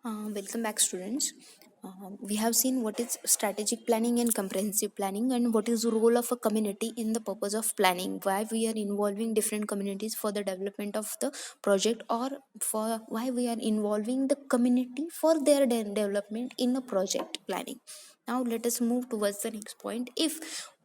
Welcome back, students. We have seen what is strategic planning and comprehensive planning, and what is the role of a community in the purpose of planning. Why we are involving different communities for the development of the project, or for why we are involving the community for their development in a project planning. Now, let us move towards the next point.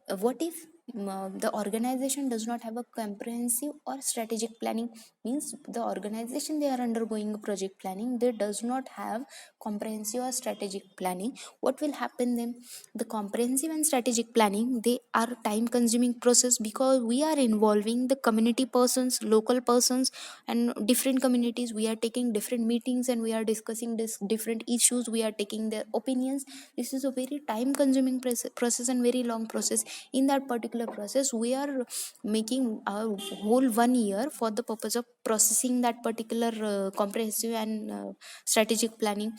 What if the organization does not have a comprehensive or strategic planning? Means the organization they are undergoing a project planning, they does not have comprehensive or strategic planning. What will happen then? The comprehensive and strategic planning, they are time consuming process, because we are involving the community persons, local persons, and different communities. We are taking different meetings and we are discussing this different issues, we are taking their opinions. This is a very time consuming process and very long process. In that particular process, we are making a whole 1 year for the purpose of processing that particular comprehensive and strategic planning.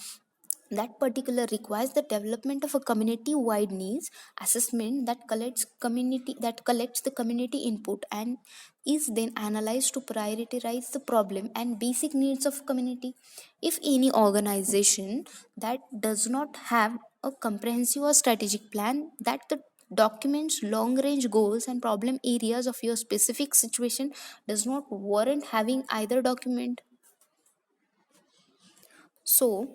That particular requires the development of a community wide needs assessment that collects the community input and is then analyzed to prioritize the problem and basic needs of community. If any organization that does not have a comprehensive or strategic plan that the documents long range goals and problem areas of your specific situation, does not warrant having either document. So,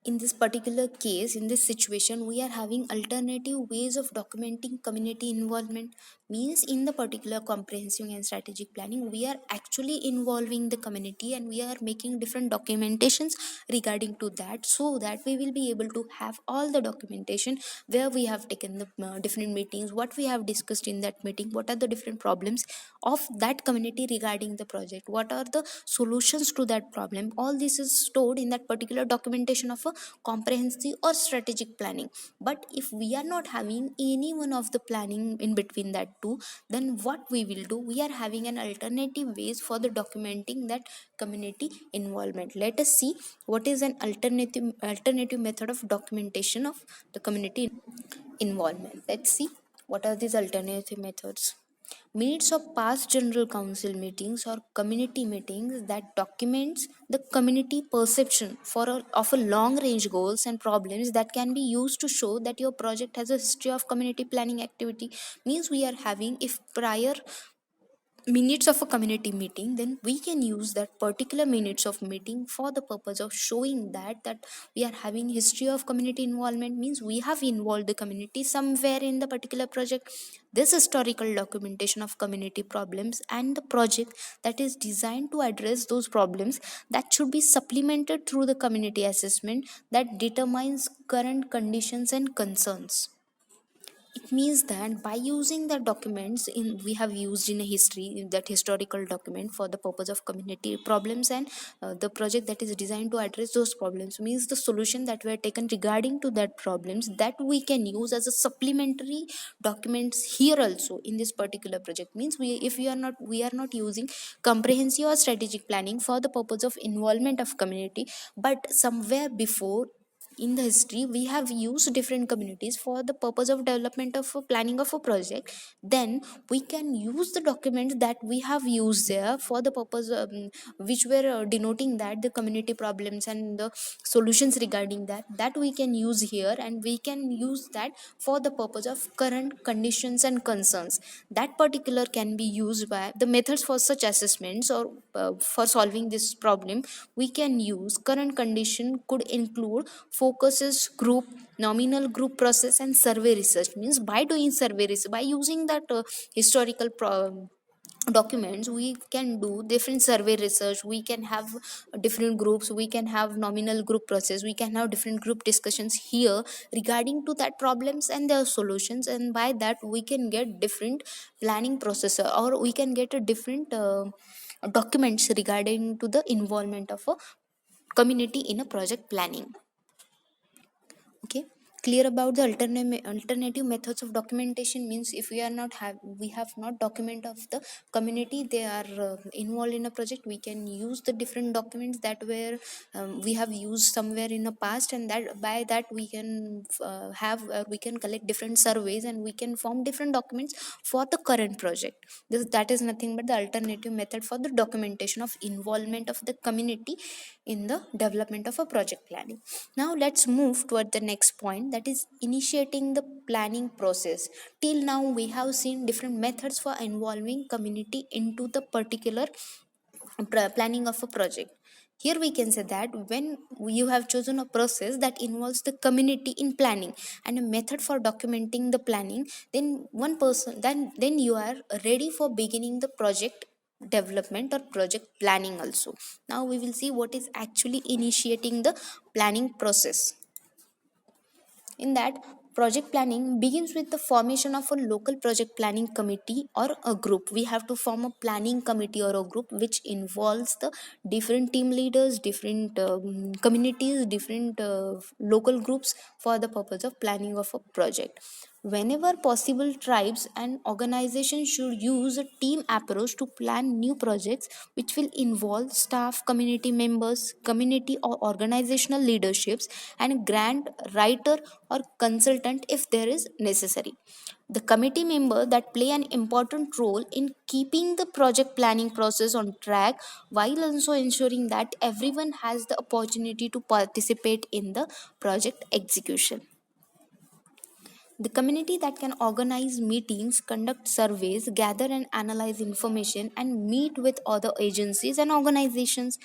in this particular case, in this situation, we are having alternative ways of documenting community involvement. Means, in the particular comprehensive and strategic planning, we are actually involving the community and we are making different documentations regarding to that, so that we will be able to have all the documentation where we have taken the different meetings, what we have discussed in that meeting, what are the different problems of that community regarding the project, what are the solutions to that problem. All this is stored in that particular documentation of a comprehensive or strategic planning. But if we are not having any one of the planning in between that two, then what we will do, we are having an alternative ways for the documenting that community involvement. Let us see what is an alternative method of documentation of the community involvement. Let's see what are these alternative methods. Minutes of past general council meetings or community meetings that documents the community perception of a long range goals and problems that can be used to show that your project has a history of community planning activity. Means we are having, if prior minutes of a community meeting, then we can use that particular minutes of meeting for the purpose of showing that we are having history of community involvement. Means we have involved the community somewhere in the particular project. This historical documentation of community problems and the project that is designed to address those problems, that should be supplemented through the community assessment that determines current conditions and concerns. It means that by using the documents in we have used in a history, in that historical document for the purpose of community problems, and the project that is designed to address those problems, means the solution that were taken regarding to that problems, that we can use as a supplementary documents here also in this particular project. Means we are not using comprehensive or strategic planning for the purpose of involvement of community, but somewhere before in the history we have used different communities for the purpose of development of a planning of a project. Then we can use the documents that we have used there for the purpose which were denoting that the community problems and the solutions regarding that we can use here, and we can use that for the purpose of current conditions and concerns. That particular can be used by the methods for such assessments, or for solving this problem we can use current condition could include focuses group, nominal group process, and survey research. Means by doing survey research, by using that historical documents, we can do different survey research, we can have different groups, we can have nominal group process, we can have different group discussions here regarding to that problems and their solutions, and by that we can get different planning process, or we can get a different documents regarding to the involvement of a community in a project planning. Okay. clear about the alternative methods of documentation. Means if we are not have we have not document of the community they are involved in a project, we can use the different documents that were we have used somewhere in the past, and that by that we can we can collect different surveys and we can form different documents for the current project. That is nothing but the alternative method for the documentation of involvement of the community in the development of a project planning. Now let's move toward the next point, that is initiating the planning process. Till now we have seen different methods for involving community into the particular planning of a project. Here we can say that when you have chosen a process that involves the community in planning and a method for documenting the planning, then one person then you are ready for beginning the project development or project planning also. Now we will see what is actually initiating the planning process. In that, project planning begins with the formation of a local project planning committee or a group. We have to form a planning committee or a group which involves the different team leaders, different communities, different local groups for the purpose of planning of a project. Whenever possible, tribes and organizations should use a team approach to plan new projects, which will involve staff, community members, community or organizational leaderships, and grant writer or consultant if there is necessary. The committee member that play an important role in keeping the project planning process on track while also ensuring that everyone has the opportunity to participate in the project execution. The community that can organize meetings, conduct surveys, gather and analyze information, and meet with other agencies and organizations.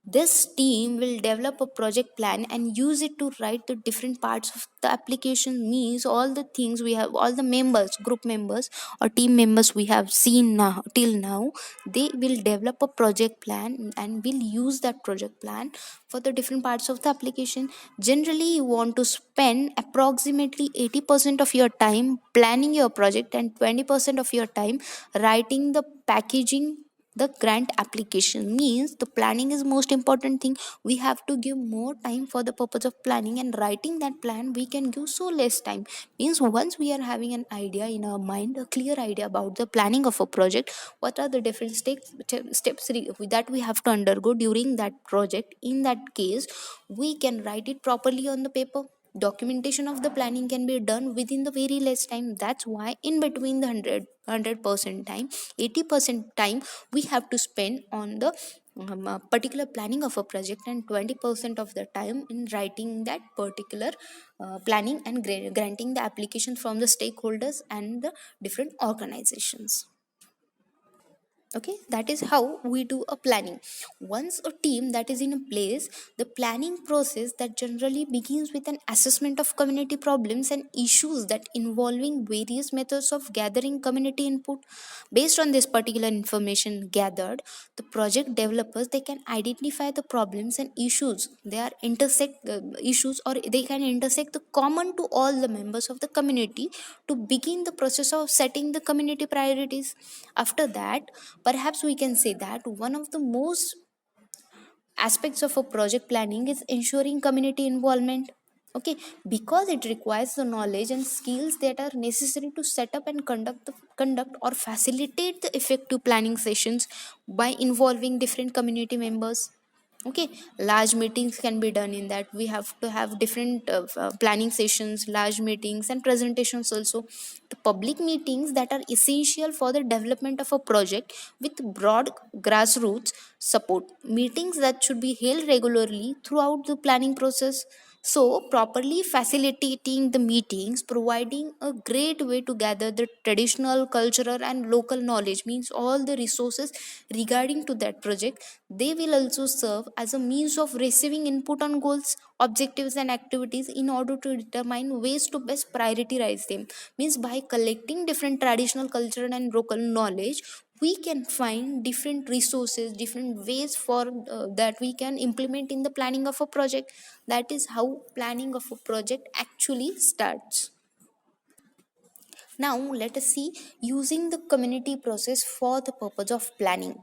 This team will develop a project plan and use it to write the different parts of the application. Means all the things we have, all the members, group members or team members we have seen now till now, they will develop a project plan and will use that project plan for the different parts of the application. Generally you want to spend approximately 80% of your time planning your project and 20% of your time writing the packaging the grant application. Means the planning is most important thing. We have to give more time for the purpose of planning, and writing that plan we can give so less time. Means once we are having an idea in our mind, a clear idea about the planning of a project, what are the different that we have to undergo during that project, in that case we can write it properly on the paper. Documentation of the planning can be done within the very less time. That's why in between the 100% time, 80% time we have to spend on the particular planning of a project, and 20% of the time in writing that particular planning and granting the application from the stakeholders and the different organizations. Okay, that is how we do a planning. Once a team that is in a place, the planning process that generally begins with an assessment of community problems and issues that involving various methods of gathering community input. Based on this particular information gathered, the project developers they can identify the problems and issues, they are intersect issues, or they can intersect the common to all the members of the community to begin the process of setting the community priorities. After that, perhaps we can say that one of the most aspects of a project planning is ensuring community involvement. Okay, because it requires the knowledge and skills that are necessary to set up and conduct or facilitate the effective planning sessions by involving different community members. Okay, large meetings can be done. In that we have to have different planning sessions, large meetings and presentations also. The public meetings that are essential for the development of a project with broad grassroots support, meetings that should be held regularly throughout the planning process. So, properly facilitating the meetings, providing a great way to gather the traditional, cultural, and local knowledge, means all the resources regarding to that project. They will also serve as a means of receiving input on goals, objectives, and activities in order to determine ways to best prioritize them. Means by collecting different traditional, cultural, and local knowledge, we can find different resources, different ways for that we can implement in the planning of a project. That is how planning of a project actually starts. Now let us see using the community process for the purpose of planning.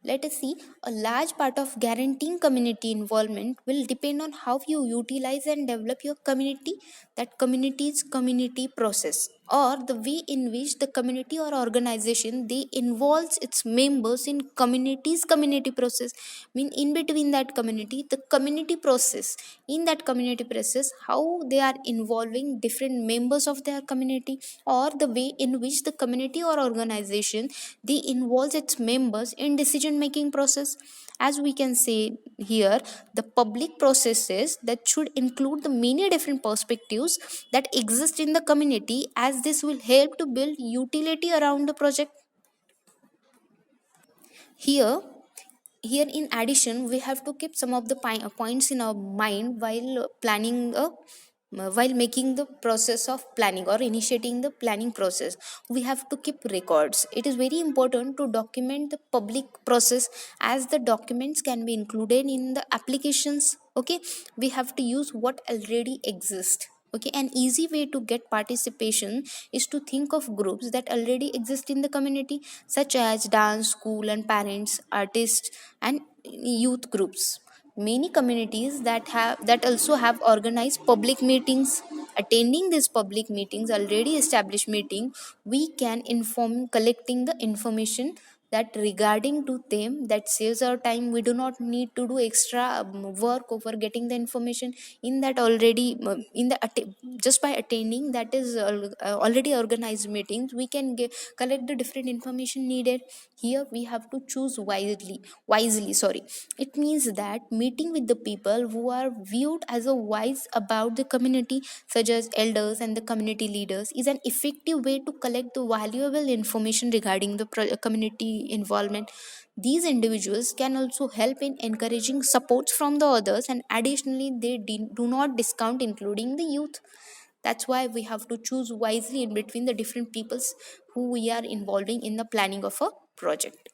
Let us see, a large part of guaranteeing community involvement will depend on how you utilize and develop your community, that community's community process, or the way in which the community or organization they involves its members in community's community process. Mean in between that community, the community process, in that community process, how they are involving different members of their community, or the way in which the community or organization they involves its members in decision making process. As we can say here, the public processes that should include the many different perspectives that exist in the community, as this will help to build utility around the project. Here here in addition, we have to keep some of the points in our mind while planning while making the process of planning or initiating the planning process. We have to keep records. It is very important to document the public process, as the documents can be included in the applications. Okay, we have to use what already exists. Okay, an easy way to get participation is to think of groups that already exist in the community, such as dance school and parents, artists, and youth groups. Many communities that also have organized public meetings. Attending these public meetings, already established meeting, we can inform collecting the information that regarding to them, that saves our time. We do not need to do extra work over getting the information in that already in the just by attending that is already organized meetings, we can collect the different information needed. Here we have to choose wisely, sorry. It means that meeting with the people who are viewed as a wise about the community, such as elders and the community leaders, is an effective way to collect the valuable information regarding the community involvement. These individuals can also help in encouraging supports from the others, and additionally they do not discount including the youth. That's why we have to choose wisely in between the different peoples who we are involving in the planning of a project.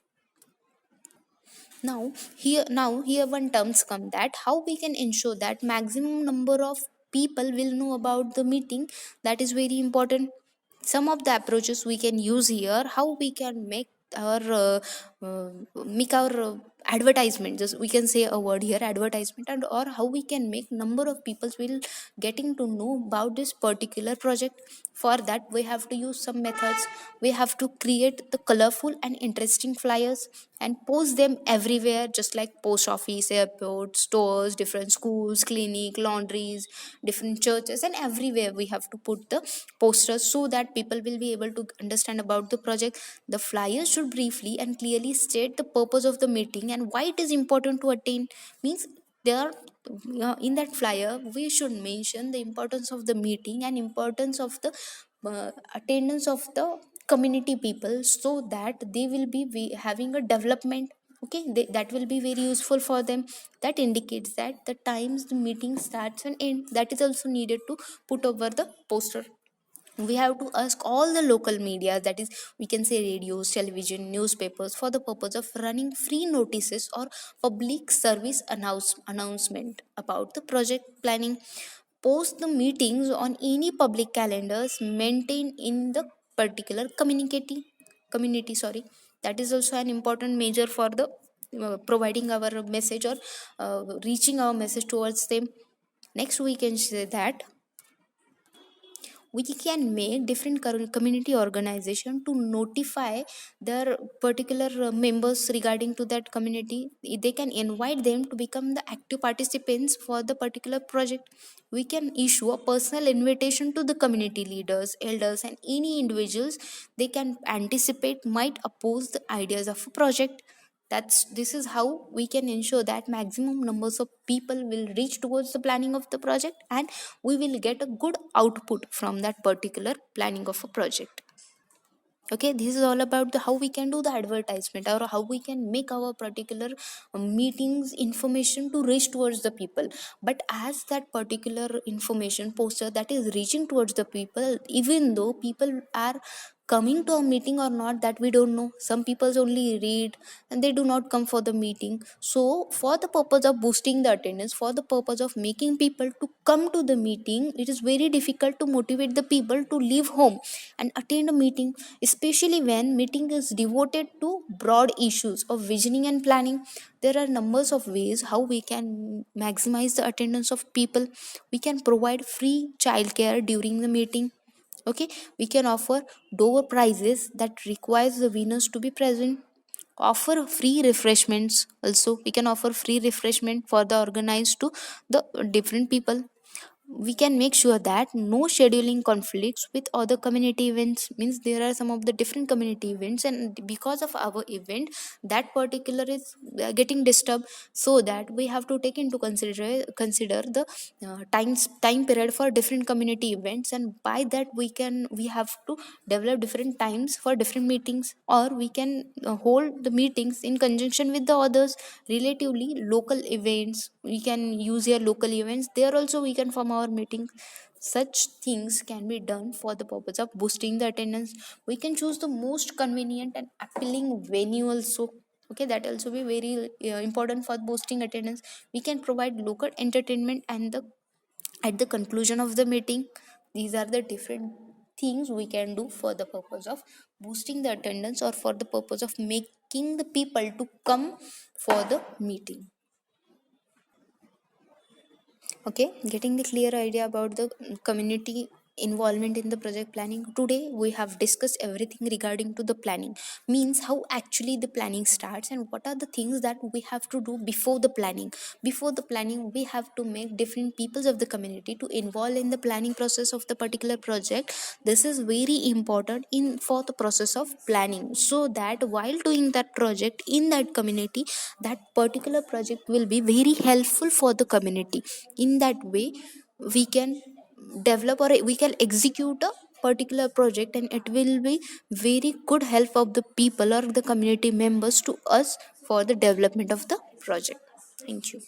Now here one terms come, that how we can ensure that maximum number of people will know about the meeting. That is very important. Some of the approaches we can use here, how we can uh, make our advertisement, just we can say a word here, advertisement, and or how we can make number of people will getting to know about this particular project. For that we have to use some methods. We have to create the colorful and interesting flyers and post them everywhere, just like post office, airport, stores, different schools, clinic, laundries, different churches, and everywhere we have to put the posters so that people will be able to understand about the project. The flyers should briefly and clearly state the purpose of the meeting and why it is important to attain. Means there, in that flyer we should mention the importance of the meeting and importance of the attendance of the community people, so that they will be having a development. Okay, that will be very useful for them. That indicates that the times the meeting starts and end, that is also needed to put over the poster. We have to ask all the local media, that is we can say radios, television, newspapers, for the purpose of running free notices or public service announcement about the project planning. Post the meetings on any public calendars maintained in the particular community, sorry. That is also an important measure for the providing our message or reaching our message towards them. Next we can say that we can make different community organization to notify their particular members regarding to that community. They can invite them to become the active participants for the particular project. We can issue a personal invitation to the community leaders, elders, and any individuals they can anticipate might oppose the ideas of a project. This is how we can ensure that maximum numbers of people will reach towards the planning of the project, and we will get a good output from that particular planning of a project. Okay, this is all about the how we can do the advertisement, or how we can make our particular meetings information to reach towards the people. But as that particular information poster that is reaching towards the people, even though people are coming to a meeting or not, that we don't know. Some people only read and they do not come for the meeting. So for the purpose of boosting the attendance, for the purpose of making people to come to the meeting, it is very difficult to motivate the people to leave home and attend a meeting, especially when meeting is devoted to broad issues of visioning and planning. There are numbers of ways how we can maximize the attendance of people. We can provide free childcare during the meeting. Okay, we can offer door prizes that requires the winners to be present. Offer free refreshments. Also we can offer free refreshment for the organized to the different people. We can make sure that no scheduling conflicts with other community events. Means there are some of the different community events, and because of our event, that particular is getting disturbed. So that we have to take into consider the time period for different community events, and by that we have to develop different times for different meetings, or we can hold the meetings in conjunction with the others relatively local events. We can use your local events there also, we can form our meeting. Such things can be done for the purpose of boosting the attendance. We can choose the most convenient and appealing venue also. Okay, that also be very important for boosting attendance. We can provide local entertainment and the at the conclusion of the meeting. These are the different things we can do for the purpose of boosting the attendance, or for the purpose of making the people to come for the meeting. Okay, getting the clear idea about the community involvement in the project planning. Today we have discussed everything regarding to the planning. Means how actually the planning starts, and what are the things that we have to do before the planning. Before the planning, we have to make different peoples of the community to involve in the planning process of the particular project. This is very important in for the process of planning, so that while doing that project in that community, that particular project will be very helpful for the community. In that way, we can develop or we can execute a particular project, and it will be very good help of the people or the community members to us for the development of the project. Thank you.